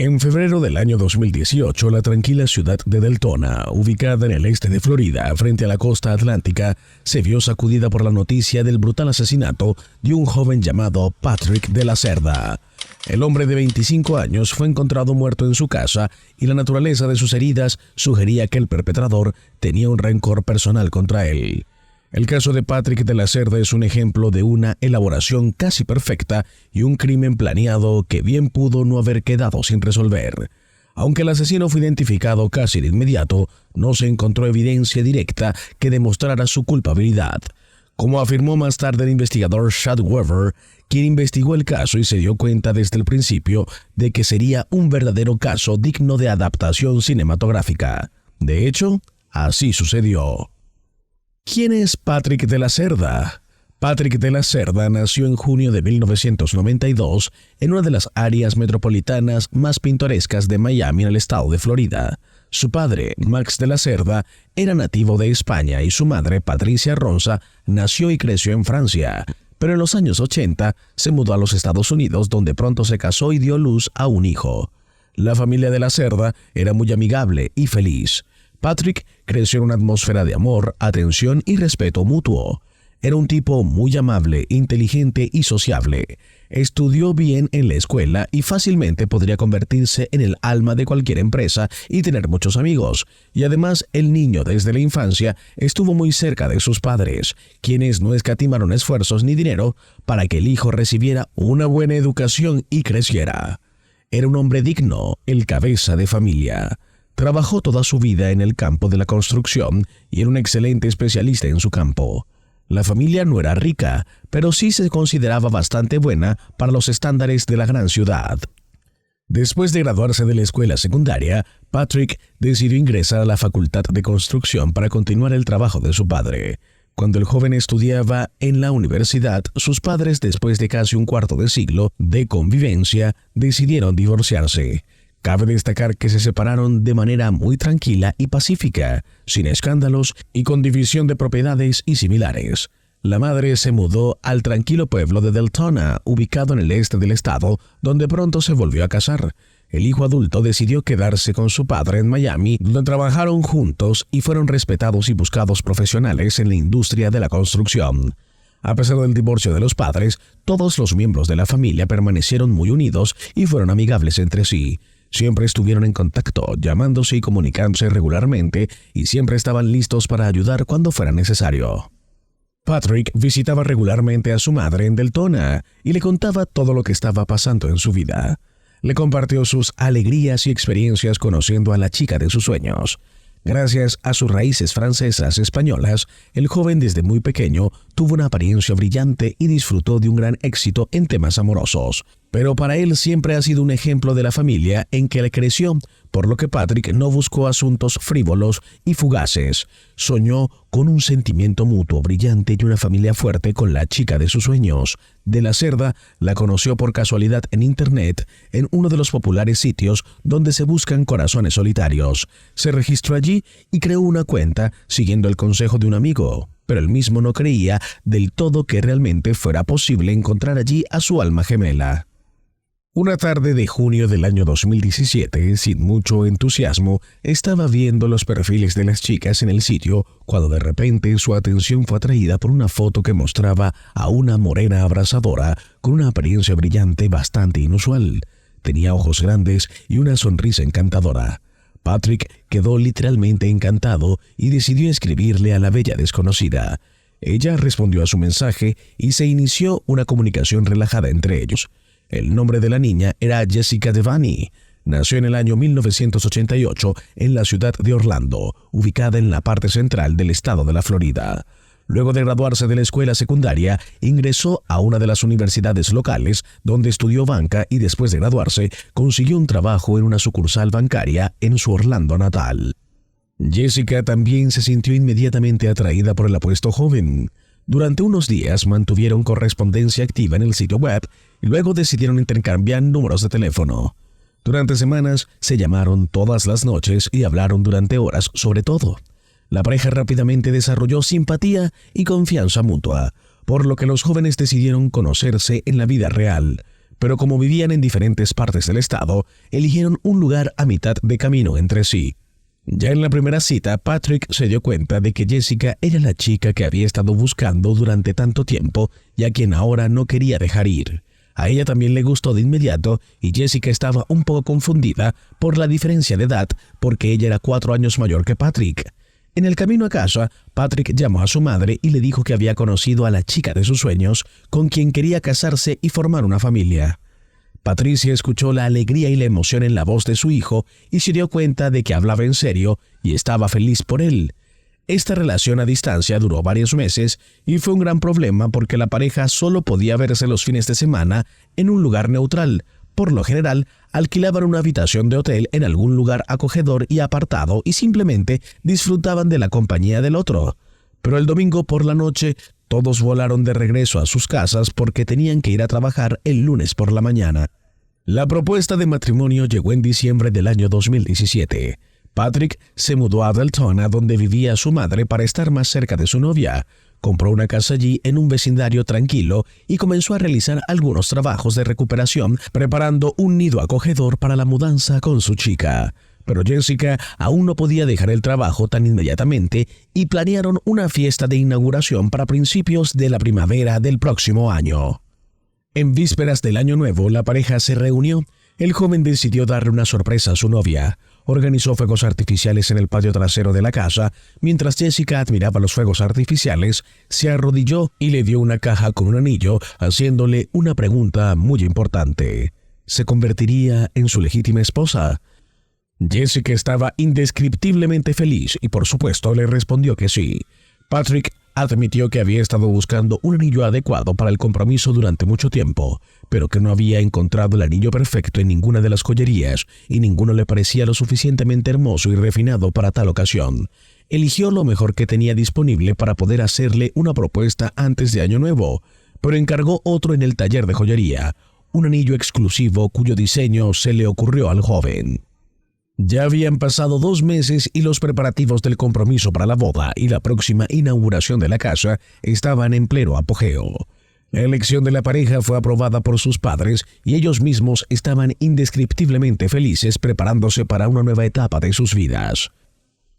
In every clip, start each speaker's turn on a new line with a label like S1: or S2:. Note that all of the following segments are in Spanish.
S1: En febrero del año 2018, la tranquila ciudad de Deltona, ubicada en el este de Florida, frente a la costa atlántica, se vio sacudida por la noticia del brutal asesinato de un joven llamado Patrick de la Cerda. El hombre de 25 años fue encontrado muerto en su casa y la naturaleza de sus heridas sugería que el perpetrador tenía un rencor personal contra él. El caso de Patrick de la Cerda es un ejemplo de una elaboración casi perfecta y un crimen planeado que bien pudo no haber quedado sin resolver. Aunque el asesino fue identificado casi de inmediato, no se encontró evidencia directa que demostrara su culpabilidad. Como afirmó más tarde el investigador Chad Weaver, quien investigó el caso y se dio cuenta desde el principio de que sería un verdadero caso digno de adaptación cinematográfica. De hecho, así sucedió. ¿Quién es Patrick de la Cerda? Patrick de la Cerda nació en junio de 1992 en una de las áreas metropolitanas más pintorescas de Miami, en el estado de Florida. Su padre, Max de la Cerda, era nativo de España y su madre, Patricia Ronza, nació y creció en Francia, pero en los años 80 se mudó a los Estados Unidos, donde pronto se casó y dio luz a un hijo. La familia de la Cerda era muy amigable y feliz. Patrick creció en una atmósfera de amor, atención y respeto mutuo. Era un tipo muy amable, inteligente y sociable. Estudió bien en la escuela y fácilmente podría convertirse en el alma de cualquier empresa y tener muchos amigos. Y además, el niño desde la infancia estuvo muy cerca de sus padres, quienes no escatimaron esfuerzos ni dinero para que el hijo recibiera una buena educación y creciera. Era un hombre digno, el cabeza de familia. Trabajó toda su vida en el campo de la construcción y era un excelente especialista en su campo. La familia no era rica, pero sí se consideraba bastante buena para los estándares de la gran ciudad. Después de graduarse de la escuela secundaria, Patrick decidió ingresar a la Facultad de Construcción para continuar el trabajo de su padre. Cuando el joven estudiaba en la universidad, sus padres, después de casi un cuarto de siglo de convivencia, decidieron divorciarse. Cabe destacar que se separaron de manera muy tranquila y pacífica, sin escándalos y con división de propiedades y similares. La madre se mudó al tranquilo pueblo de Deltona, ubicado en el este del estado, donde pronto se volvió a casar. El hijo adulto decidió quedarse con su padre en Miami, donde trabajaron juntos y fueron respetados y buscados profesionales en la industria de la construcción. A pesar del divorcio de los padres, todos los miembros de la familia permanecieron muy unidos y fueron amigables entre sí. Siempre estuvieron en contacto, llamándose y comunicándose regularmente, y siempre estaban listos para ayudar cuando fuera necesario. Patrick visitaba regularmente a su madre en Deltona y le contaba todo lo que estaba pasando en su vida. Le compartió sus alegrías y experiencias conociendo a la chica de sus sueños. Gracias a sus raíces francesas españolas, el joven desde muy pequeño tuvo una apariencia brillante y disfrutó de un gran éxito en temas amorosos. Pero para él siempre ha sido un ejemplo de la familia en que él creció, por lo que Patrick no buscó asuntos frívolos y fugaces. Soñó con un sentimiento mutuo brillante y una familia fuerte con la chica de sus sueños. De la Cerda la conoció por casualidad en Internet, en uno de los populares sitios donde se buscan corazones solitarios. Se registró allí y creó una cuenta siguiendo el consejo de un amigo, pero él mismo no creía del todo que realmente fuera posible encontrar allí a su alma gemela. Una tarde de junio del año 2017, sin mucho entusiasmo, estaba viendo los perfiles de las chicas en el sitio cuando de repente su atención fue atraída por una foto que mostraba a una morena abrasadora con una apariencia brillante bastante inusual. Tenía ojos grandes y una sonrisa encantadora. Patrick quedó literalmente encantado y decidió escribirle a la bella desconocida. Ella respondió a su mensaje y se inició una comunicación relajada entre ellos. El nombre de la niña era Jessica Devani. Nació en el año 1988 en la ciudad de Orlando, ubicada en la parte central del estado de la Florida. Luego de graduarse de la escuela secundaria, ingresó a una de las universidades locales, donde estudió banca y después de graduarse, consiguió un trabajo en una sucursal bancaria en su Orlando natal. Jessica también se sintió inmediatamente atraída por el apuesto joven. Durante unos días mantuvieron correspondencia activa en el sitio web y luego decidieron intercambiar números de teléfono. Durante semanas se llamaron todas las noches y hablaron durante horas sobre todo. La pareja rápidamente desarrolló simpatía y confianza mutua, por lo que los jóvenes decidieron conocerse en la vida real. pero como vivían en diferentes partes del estado, eligieron un lugar a mitad de camino entre sí. Ya en la primera cita, Patrick se dio cuenta de que Jessica era la chica que había estado buscando durante tanto tiempo y a quien ahora no quería dejar ir. A ella también le gustó de inmediato y Jessica estaba un poco confundida por la diferencia de edad porque ella era 4 años mayor que Patrick. En el camino a casa, Patrick llamó a su madre y le dijo que había conocido a la chica de sus sueños con quien quería casarse y formar una familia. Patricia escuchó la alegría y la emoción en la voz de su hijo y se dio cuenta de que hablaba en serio y estaba feliz por él. Esta relación a distancia duró varios meses y fue un gran problema porque la pareja solo podía verse los fines de semana en un lugar neutral. Por lo general, alquilaban una habitación de hotel en algún lugar acogedor y apartado y simplemente disfrutaban de la compañía del otro. Pero el domingo por la noche, todos volaron de regreso a sus casas porque tenían que ir a trabajar el lunes por la mañana. La propuesta de matrimonio llegó en diciembre del año 2017. Patrick se mudó a Deltona, donde vivía su madre, para estar más cerca de su novia. Compró una casa allí en un vecindario tranquilo y comenzó a realizar algunos trabajos de recuperación, preparando un nido acogedor para la mudanza con su chica. Pero Jessica aún no podía dejar el trabajo tan inmediatamente y planearon una fiesta de inauguración para principios de la primavera del próximo año. En vísperas del Año Nuevo, la pareja se reunió. El joven decidió darle una sorpresa a su novia. Organizó fuegos artificiales en el patio trasero de la casa. Mientras Jessica admiraba los fuegos artificiales, se arrodilló y le dio una caja con un anillo, haciéndole una pregunta muy importante. ¿Se convertiría en su legítima esposa? Jessica estaba indescriptiblemente feliz y por supuesto le respondió que sí. Patrick admitió que había estado buscando un anillo adecuado para el compromiso durante mucho tiempo, pero que no había encontrado el anillo perfecto en ninguna de las joyerías y ninguno le parecía lo suficientemente hermoso y refinado para tal ocasión. Eligió lo mejor que tenía disponible para poder hacerle una propuesta antes de Año Nuevo, pero encargó otro en el taller de joyería, un anillo exclusivo cuyo diseño se le ocurrió al joven. Ya habían pasado 2 meses y los preparativos del compromiso para la boda y la próxima inauguración de la casa estaban en pleno apogeo. La elección de la pareja fue aprobada por sus padres y ellos mismos estaban indescriptiblemente felices preparándose para una nueva etapa de sus vidas.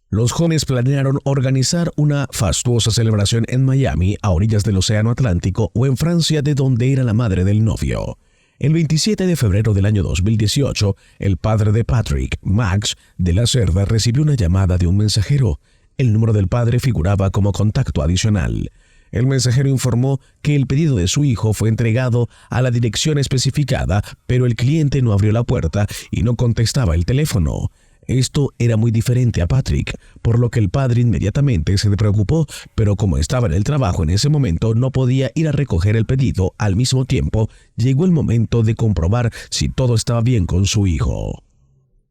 S1: Los jóvenes planearon organizar una fastuosa celebración en Miami, a orillas del Océano Atlántico, o en Francia, de donde era la madre del novio. El 27 de febrero del año 2018, el padre de Patrick, Max, de la Cerda, recibió una llamada de un mensajero. El número del padre figuraba como contacto adicional. El mensajero informó que el pedido de su hijo fue entregado a la dirección especificada, pero el cliente no abrió la puerta y no contestaba el teléfono. Esto era muy diferente a Patrick, por lo que el padre inmediatamente se preocupó, pero como estaba en el trabajo en ese momento no podía ir a recoger el pedido. Al mismo tiempo, llegó el momento de comprobar si todo estaba bien con su hijo.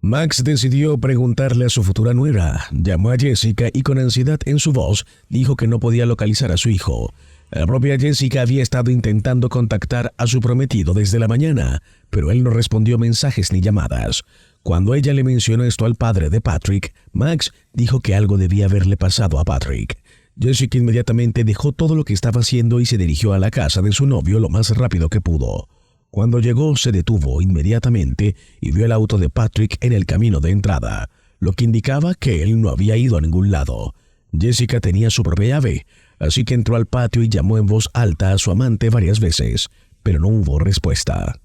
S1: Max decidió preguntarle a su futura nuera. Llamó a Jessica y con ansiedad en su voz dijo que no podía localizar a su hijo. La propia Jessica había estado intentando contactar a su prometido desde la mañana, pero él no respondió mensajes ni llamadas. Cuando ella le mencionó esto al padre de Patrick, Max dijo que algo debía haberle pasado a Patrick. Jessica inmediatamente dejó todo lo que estaba haciendo y se dirigió a la casa de su novio lo más rápido que pudo. Cuando llegó, se detuvo inmediatamente y vio el auto de Patrick en el camino de entrada, lo que indicaba que él no había ido a ningún lado. Jessica tenía su propia llave, así que entró al patio y llamó en voz alta a su amante varias veces, pero no hubo respuesta.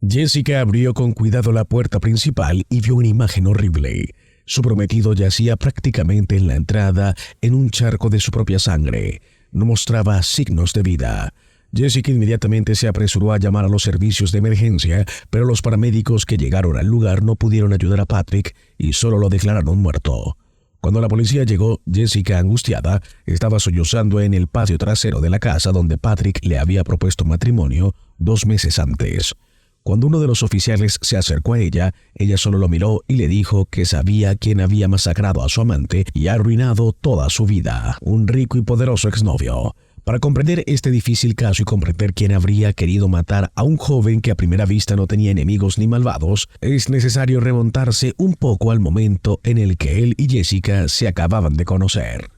S1: Jessica abrió con cuidado la puerta principal y vio una imagen horrible. Su prometido yacía prácticamente en la entrada en un charco de su propia sangre. No mostraba signos de vida. Jessica inmediatamente se apresuró a llamar a los servicios de emergencia, pero los paramédicos que llegaron al lugar no pudieron ayudar a Patrick y solo lo declararon muerto. Cuando la policía llegó, Jessica, angustiada, estaba sollozando en el patio trasero de la casa donde Patrick le había propuesto matrimonio 2 meses antes. Cuando uno de los oficiales se acercó a ella solo lo miró y le dijo que sabía quién había masacrado a su amante y arruinado toda su vida, un rico y poderoso exnovio. Para comprender este difícil caso y comprender quién habría querido matar a un joven que a primera vista no tenía enemigos ni malvados, es necesario remontarse un poco al momento en el que él y Jessica se acababan de conocer.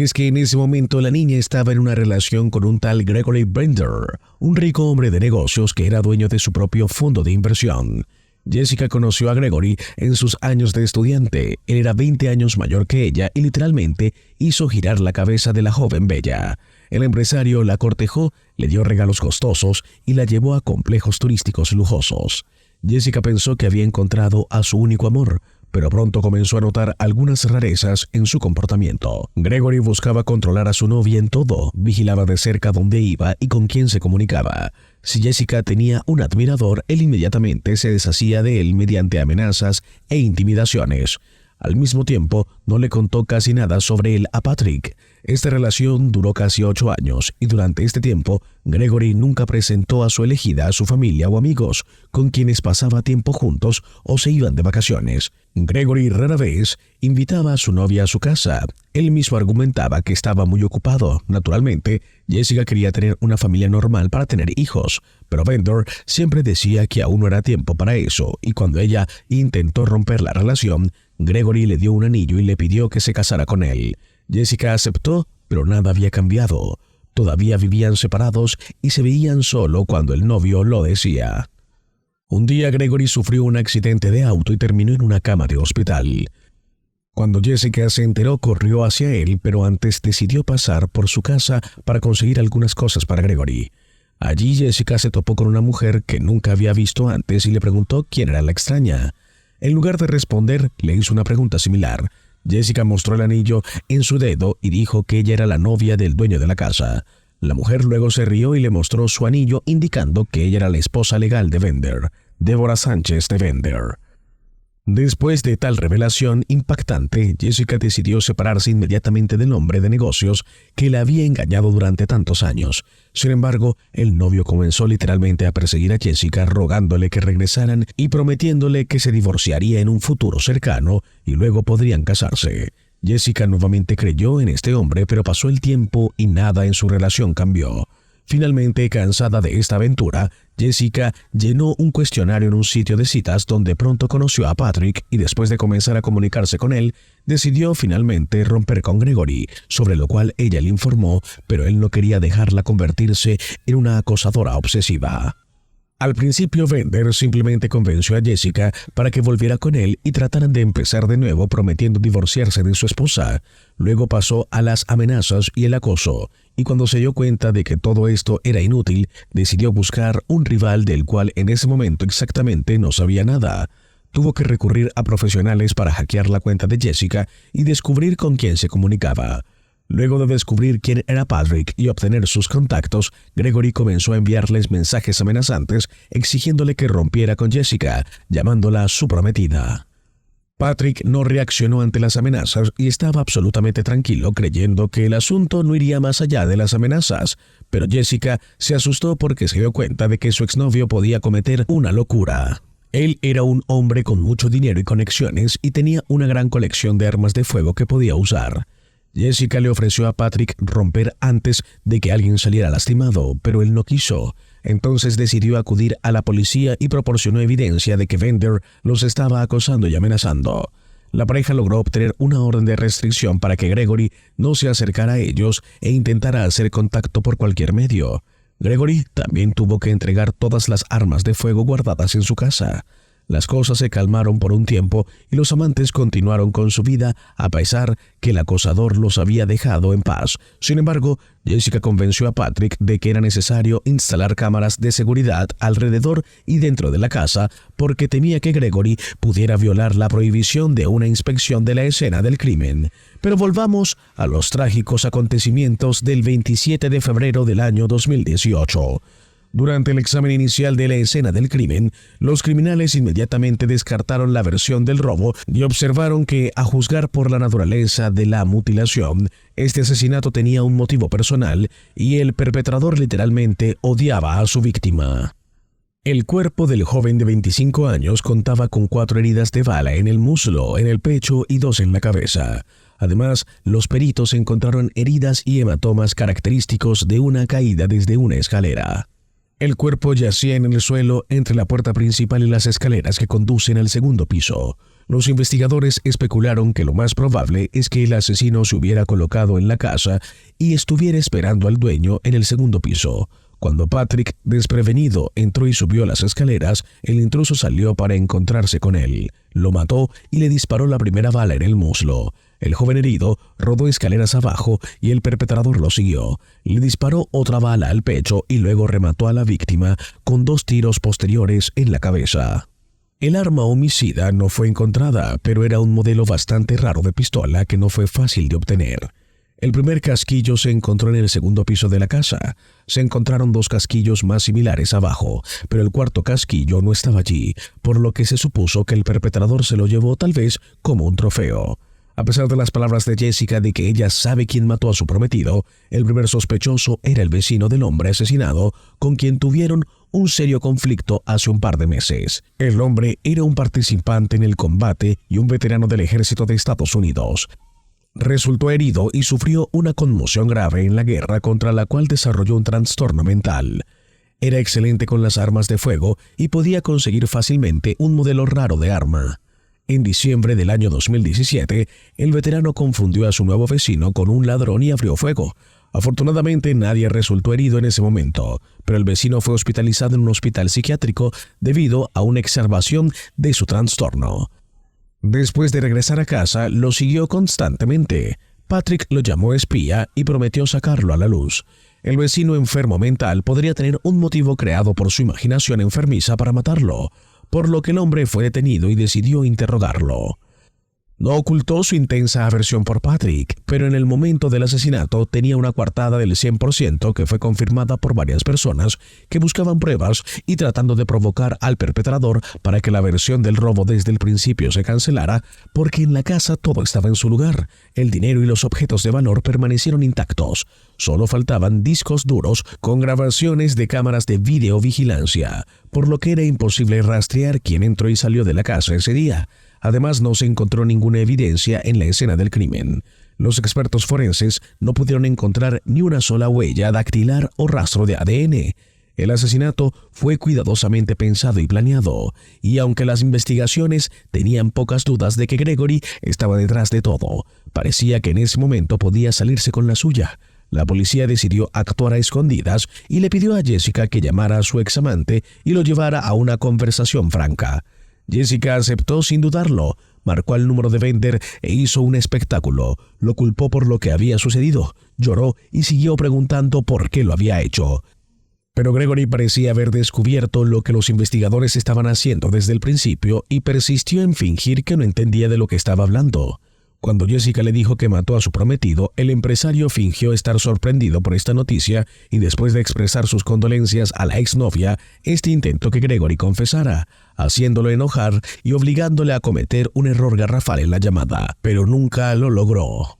S1: es que en ese momento la niña estaba en una relación con un tal Gregory Bender, un rico hombre de negocios que era dueño de su propio fondo de inversión. Jessica conoció a Gregory en sus años de estudiante. Él era 20 años mayor que ella y literalmente hizo girar la cabeza de la joven bella. El empresario la cortejó, le dio regalos costosos y la llevó a complejos turísticos lujosos. Jessica pensó que había encontrado a su único amor, pero pronto comenzó a notar algunas rarezas en su comportamiento. Gregory buscaba controlar a su novia en todo, vigilaba de cerca dónde iba y con quién se comunicaba. Si Jessica tenía un admirador, él inmediatamente se deshacía de él mediante amenazas e intimidaciones. Al mismo tiempo, no le contó casi nada sobre él a Patrick. Esta relación duró casi 8 años y durante este tiempo, Gregory nunca presentó a su elegida a su familia o amigos, con quienes pasaba tiempo juntos o se iban de vacaciones. Gregory rara vez invitaba a su novia a su casa. Él mismo argumentaba que estaba muy ocupado. Naturalmente, Jessica quería tener una familia normal para tener hijos, pero Bender siempre decía que aún no era tiempo para eso, y cuando ella intentó romper la relación, Gregory le dio un anillo y le pidió que se casara con él. Jessica aceptó, pero nada había cambiado. Todavía vivían separados y se veían solo cuando el novio lo decía. Un día Gregory sufrió un accidente de auto y terminó en una cama de hospital. Cuando Jessica se enteró, corrió hacia él, pero antes decidió pasar por su casa para conseguir algunas cosas para Gregory. Allí Jessica se topó con una mujer que nunca había visto antes y le preguntó quién era la extraña. En lugar de responder, le hizo una pregunta similar. Jessica mostró el anillo en su dedo y dijo que ella era la novia del dueño de la casa. La mujer luego se rió y le mostró su anillo, indicando que ella era la esposa legal de Bender, Deborah Sánchez de Bender. Después de tal revelación impactante, Jessica decidió separarse inmediatamente del hombre de negocios que la había engañado durante tantos años. Sin embargo, el novio comenzó literalmente a perseguir a Jessica, rogándole que regresaran y prometiéndole que se divorciaría en un futuro cercano y luego podrían casarse. Jessica nuevamente creyó en este hombre, pero pasó el tiempo y nada en su relación cambió. Finalmente, cansada de esta aventura, Jessica llenó un cuestionario en un sitio de citas donde pronto conoció a Patrick y después de comenzar a comunicarse con él, decidió finalmente romper con Gregory, sobre lo cual ella le informó, pero él no quería dejarla convertirse en una acosadora obsesiva. Al principio, Bender simplemente convenció a Jessica para que volviera con él y trataran de empezar de nuevo prometiendo divorciarse de su esposa. Luego pasó a las amenazas y el acoso, y cuando se dio cuenta de que todo esto era inútil, decidió buscar un rival del cual en ese momento exactamente no sabía nada. Tuvo que recurrir a profesionales para hackear la cuenta de Jessica y descubrir con quién se comunicaba. Luego de descubrir quién era Patrick y obtener sus contactos, Gregory comenzó a enviarles mensajes amenazantes exigiéndole que rompiera con Jessica, llamándola su prometida. Patrick no reaccionó ante las amenazas y estaba absolutamente tranquilo, creyendo que el asunto no iría más allá de las amenazas, pero Jessica se asustó porque se dio cuenta de que su exnovio podía cometer una locura. Él era un hombre con mucho dinero y conexiones y tenía una gran colección de armas de fuego que podía usar. Jessica le ofreció a Patrick romper antes de que alguien saliera lastimado, pero él no quiso. Entonces decidió acudir a la policía y proporcionó evidencia de que Bender los estaba acosando y amenazando. La pareja logró obtener una orden de restricción para que Gregory no se acercara a ellos e intentara hacer contacto por cualquier medio. Gregory también tuvo que entregar todas las armas de fuego guardadas en su casa. Las cosas se calmaron por un tiempo y los amantes continuaron con su vida a pesar que el acosador los había dejado en paz. Sin embargo, Jessica convenció a Patrick de que era necesario instalar cámaras de seguridad alrededor y dentro de la casa porque temía que Gregory pudiera violar la prohibición de una inspección de la escena del crimen. Pero volvamos a los trágicos acontecimientos del 27 de febrero del año 2018. Durante el examen inicial de la escena del crimen, los criminales inmediatamente descartaron la versión del robo y observaron que, a juzgar por la naturaleza de la mutilación, este asesinato tenía un motivo personal y el perpetrador literalmente odiaba a su víctima. El cuerpo del joven de 25 años contaba con 4 heridas de bala en el muslo, en el pecho y 2 en la cabeza. Además, los peritos encontraron heridas y hematomas característicos de una caída desde una escalera. El cuerpo yacía en el suelo entre la puerta principal y las escaleras que conducen al segundo piso. Los investigadores especularon que lo más probable es que el asesino se hubiera colocado en la casa y estuviera esperando al dueño en el segundo piso. Cuando Patrick, desprevenido, entró y subió las escaleras, el intruso salió para encontrarse con él. Lo mató y le disparó la primera bala en el muslo. El joven herido rodó escaleras abajo y el perpetrador lo siguió. Le disparó otra bala al pecho y luego remató a la víctima con 2 tiros posteriores en la cabeza. El arma homicida no fue encontrada, pero era un modelo bastante raro de pistola que no fue fácil de obtener. El primer casquillo se encontró en el segundo piso de la casa. Se encontraron 2 casquillos más similares abajo, pero el cuarto casquillo no estaba allí, por lo que se supuso que el perpetrador se lo llevó tal vez como un trofeo. A pesar de las palabras de Jessica de que ella sabe quién mató a su prometido, el primer sospechoso era el vecino del hombre asesinado, con quien tuvieron un serio conflicto hace un par de meses. El hombre era un participante en el combate y un veterano del ejército de Estados Unidos. Resultó herido y sufrió una conmoción grave en la guerra, contra la cual desarrolló un trastorno mental. Era excelente con las armas de fuego y podía conseguir fácilmente un modelo raro de arma. En diciembre del año 2017, el veterano confundió a su nuevo vecino con un ladrón y abrió fuego. Afortunadamente, nadie resultó herido en ese momento, pero el vecino fue hospitalizado en un hospital psiquiátrico debido a una exacerbación de su trastorno. Después de regresar a casa, lo siguió constantemente. Patrick lo llamó espía y prometió sacarlo a la luz. El vecino enfermo mental podría tener un motivo creado por su imaginación enfermiza para matarlo, por lo que el hombre fue detenido y decidió interrogarlo. No ocultó su intensa aversión por Patrick, pero en el momento del asesinato tenía una coartada del 100% que fue confirmada por varias personas que buscaban pruebas y tratando de provocar al perpetrador para que la versión del robo desde el principio se cancelara, porque en la casa todo estaba en su lugar. El dinero y los objetos de valor permanecieron intactos. Solo faltaban discos duros con grabaciones de cámaras de videovigilancia, por lo que era imposible rastrear quién entró y salió de la casa ese día. Además, no se encontró ninguna evidencia en la escena del crimen. Los expertos forenses no pudieron encontrar ni una sola huella dactilar o rastro de ADN. El asesinato fue cuidadosamente pensado y planeado, y aunque las investigaciones tenían pocas dudas de que Gregory estaba detrás de todo, parecía que en ese momento podía salirse con la suya. La policía decidió actuar a escondidas y le pidió a Jessica que llamara a su examante y lo llevara a una conversación franca. Jessica aceptó sin dudarlo, marcó el número de Bender e hizo un espectáculo. Lo culpó por lo que había sucedido, lloró y siguió preguntando por qué lo había hecho. Pero Gregory parecía haber descubierto lo que los investigadores estaban haciendo desde el principio y persistió en fingir que no entendía de lo que estaba hablando. Cuando Jessica le dijo que mató a su prometido, el empresario fingió estar sorprendido por esta noticia y después de expresar sus condolencias a la exnovia, intentó que Gregory confesara, haciéndolo enojar y obligándole a cometer un error garrafal en la llamada, pero nunca lo logró.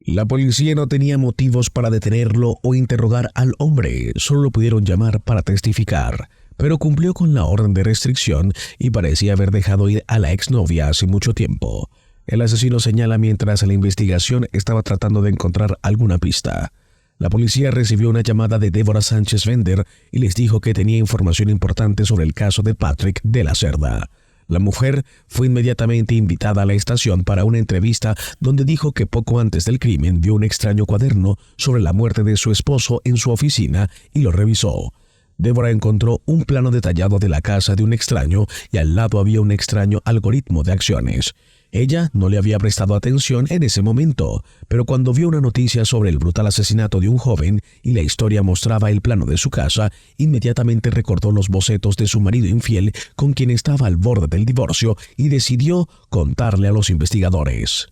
S1: La policía no tenía motivos para detenerlo o interrogar al hombre, solo lo pudieron llamar para testificar, pero cumplió con la orden de restricción y parecía haber dejado ir a la exnovia hace mucho tiempo. El asesino señala mientras la investigación estaba tratando de encontrar alguna pista. La policía recibió una llamada de Deborah Sánchez Bender y les dijo que tenía información importante sobre el caso de Patrick de la Cerda. La mujer fue inmediatamente invitada a la estación para una entrevista donde dijo que poco antes del crimen vio un extraño cuaderno sobre la muerte de su esposo en su oficina y lo revisó. Deborah encontró un plano detallado de la casa de un extraño y al lado había un extraño algoritmo de acciones. Ella no le había prestado atención en ese momento, pero cuando vio una noticia sobre el brutal asesinato de un joven y la historia mostraba el plano de su casa, inmediatamente recordó los bocetos de su marido infiel con quien estaba al borde del divorcio y decidió contarle a los investigadores.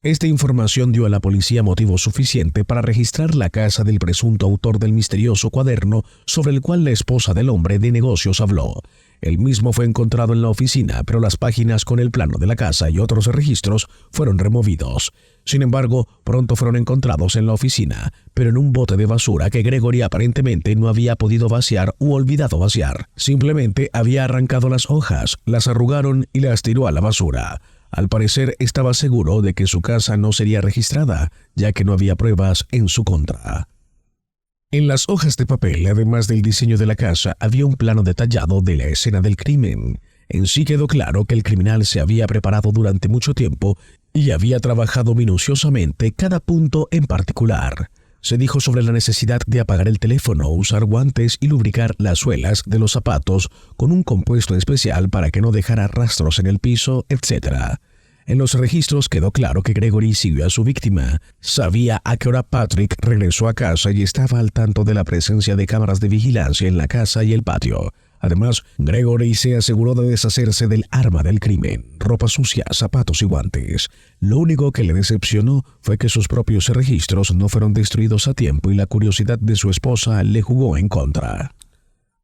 S1: Esta información dio a la policía motivo suficiente para registrar la casa del presunto autor del misterioso cuaderno sobre el cual la esposa del hombre de negocios habló. El mismo fue encontrado en la oficina, pero las páginas con el plano de la casa y otros registros fueron removidos. Sin embargo, pronto fueron encontrados en la oficina, pero en un bote de basura que Gregory aparentemente no había podido vaciar u olvidado vaciar. Simplemente había arrancado las hojas, las arrugaron y las tiró a la basura. Al parecer estaba seguro de que su casa no sería registrada, ya que no había pruebas en su contra. En las hojas de papel, además del diseño de la casa, había un plano detallado de la escena del crimen. En sí quedó claro que el criminal se había preparado durante mucho tiempo y había trabajado minuciosamente cada punto en particular. Se dijo sobre la necesidad de apagar el teléfono, usar guantes y lubricar las suelas de los zapatos con un compuesto especial para que no dejara rastros en el piso, etc. En los registros quedó claro que Gregory siguió a su víctima. Sabía a qué hora Patrick regresó a casa y estaba al tanto de la presencia de cámaras de vigilancia en la casa y el patio. Además, Gregory se aseguró de deshacerse del arma del crimen, ropa sucia, zapatos y guantes. Lo único que le decepcionó fue que sus propios registros no fueron destruidos a tiempo y la curiosidad de su esposa le jugó en contra.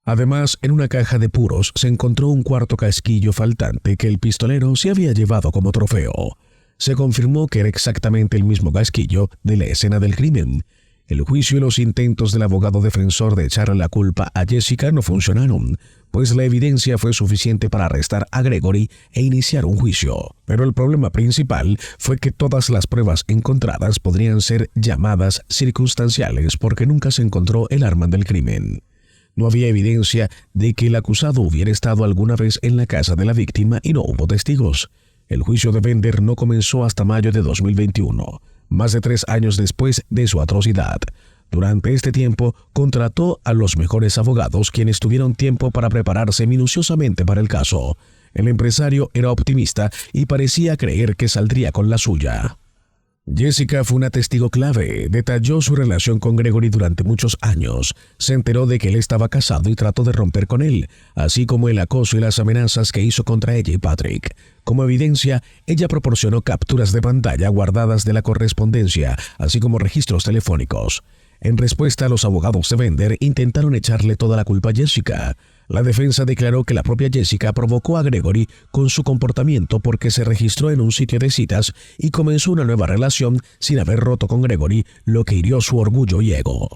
S1: Además, en una caja de puros se encontró un cuarto casquillo faltante que el pistolero se había llevado como trofeo. Se confirmó que era exactamente el mismo casquillo de la escena del crimen. El juicio y los intentos del abogado defensor de echarle la culpa a Jessica no funcionaron, pues la evidencia fue suficiente para arrestar a Gregory e iniciar un juicio. Pero el problema principal fue que todas las pruebas encontradas podrían ser llamadas circunstanciales porque nunca se encontró el arma del crimen. No había evidencia de que el acusado hubiera estado alguna vez en la casa de la víctima y no hubo testigos. El juicio de Bender no comenzó hasta mayo de 2021. Más de 3 años después de su atrocidad. Durante este tiempo, contrató a los mejores abogados quienes tuvieron tiempo para prepararse minuciosamente para el caso. El empresario era optimista y parecía creer que saldría con la suya. Jessica fue una testigo clave. Detalló su relación con Gregory durante muchos años. Se enteró de que él estaba casado y trató de romper con él, así como el acoso y las amenazas que hizo contra ella y Patrick. Como evidencia, ella proporcionó capturas de pantalla guardadas de la correspondencia, así como registros telefónicos. En respuesta, los abogados de Bender intentaron echarle toda la culpa a Jessica. La defensa declaró que la propia Jessica provocó a Gregory con su comportamiento porque se registró en un sitio de citas y comenzó una nueva relación sin haber roto con Gregory, lo que hirió su orgullo y ego.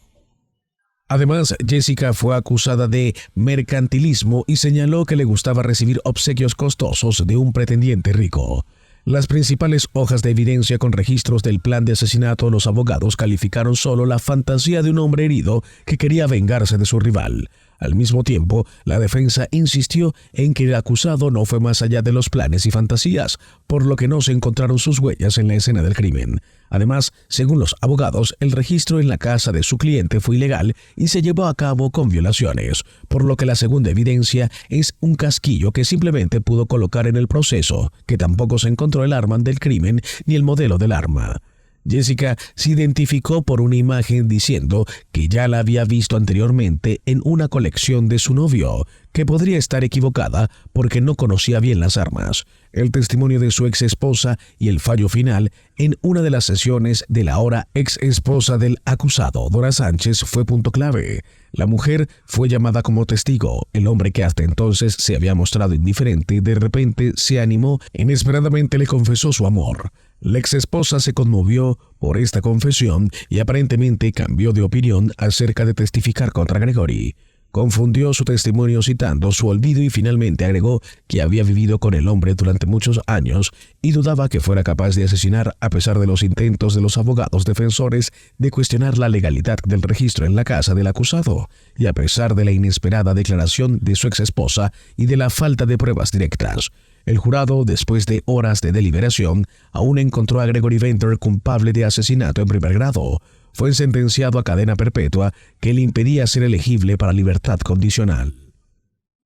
S1: Además, Jessica fue acusada de mercantilismo y señaló que le gustaba recibir obsequios costosos de un pretendiente rico. Las principales hojas de evidencia con registros del plan de asesinato, los abogados calificaron solo la fantasía de un hombre herido que quería vengarse de su rival. Al mismo tiempo, la defensa insistió en que el acusado no fue más allá de los planes y fantasías, por lo que no se encontraron sus huellas en la escena del crimen. Además, según los abogados, el registro en la casa de su cliente fue ilegal y se llevó a cabo con violaciones, por lo que la segunda evidencia es un casquillo que simplemente pudo colocar en el proceso, que tampoco se encontró el arma del crimen ni el modelo del arma. Jessica se identificó por una imagen diciendo que ya la había visto anteriormente en una colección de su novio, que podría estar equivocada porque no conocía bien las armas. El testimonio de su ex esposa y el fallo final en una de las sesiones de la ahora ex esposa del acusado, Dora Sánchez, fue punto clave. La mujer fue llamada como testigo. El hombre, que hasta entonces se había mostrado indiferente, de repente se animó e inesperadamente le confesó su amor. La ex esposa se conmovió por esta confesión y aparentemente cambió de opinión acerca de testificar contra Gregory. Confundió su testimonio citando su olvido y finalmente agregó que había vivido con el hombre durante muchos años y dudaba que fuera capaz de asesinar a pesar de los intentos de los abogados defensores de cuestionar la legalidad del registro en la casa del acusado y a pesar de la inesperada declaración de su ex esposa y de la falta de pruebas directas. El jurado, después de horas de deliberación, aún encontró a Gregory Bender culpable de asesinato en primer grado. Fue sentenciado a cadena perpetua que le impedía ser elegible para libertad condicional.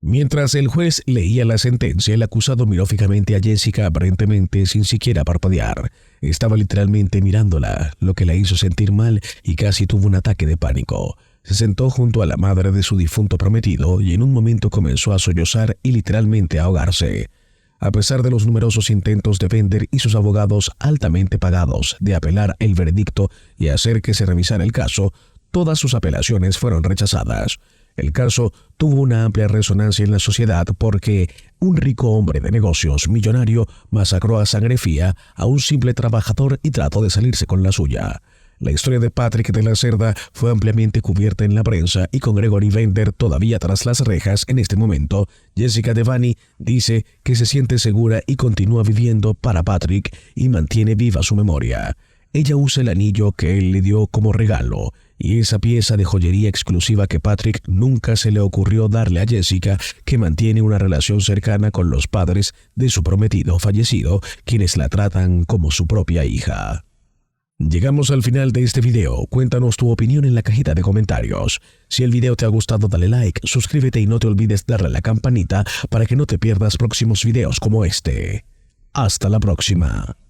S1: Mientras el juez leía la sentencia, el acusado miró fijamente a Jessica, aparentemente sin siquiera parpadear. Estaba literalmente mirándola, lo que la hizo sentir mal y casi tuvo un ataque de pánico. Se sentó junto a la madre de su difunto prometido y en un momento comenzó a sollozar y literalmente a ahogarse. A pesar de los numerosos intentos de Bender y sus abogados altamente pagados de apelar el veredicto y hacer que se revisara el caso, todas sus apelaciones fueron rechazadas. El caso tuvo una amplia resonancia en la sociedad porque un rico hombre de negocios millonario masacró a sangre fría a un simple trabajador y trató de salirse con la suya. La historia de Patrick de la Cerda fue ampliamente cubierta en la prensa y con Gregory Bender todavía tras las rejas en este momento, Jessica Devaney dice que se siente segura y continúa viviendo para Patrick y mantiene viva su memoria. Ella usa el anillo que él le dio como regalo y esa pieza de joyería exclusiva que Patrick nunca se le ocurrió darle a Jessica, que mantiene una relación cercana con los padres de su prometido fallecido, quienes la tratan como su propia hija. Llegamos al final de este video. Cuéntanos tu opinión en la cajita de comentarios. Si el video te ha gustado, dale like, suscríbete y no te olvides darle a la campanita para que no te pierdas próximos videos como este. Hasta la próxima.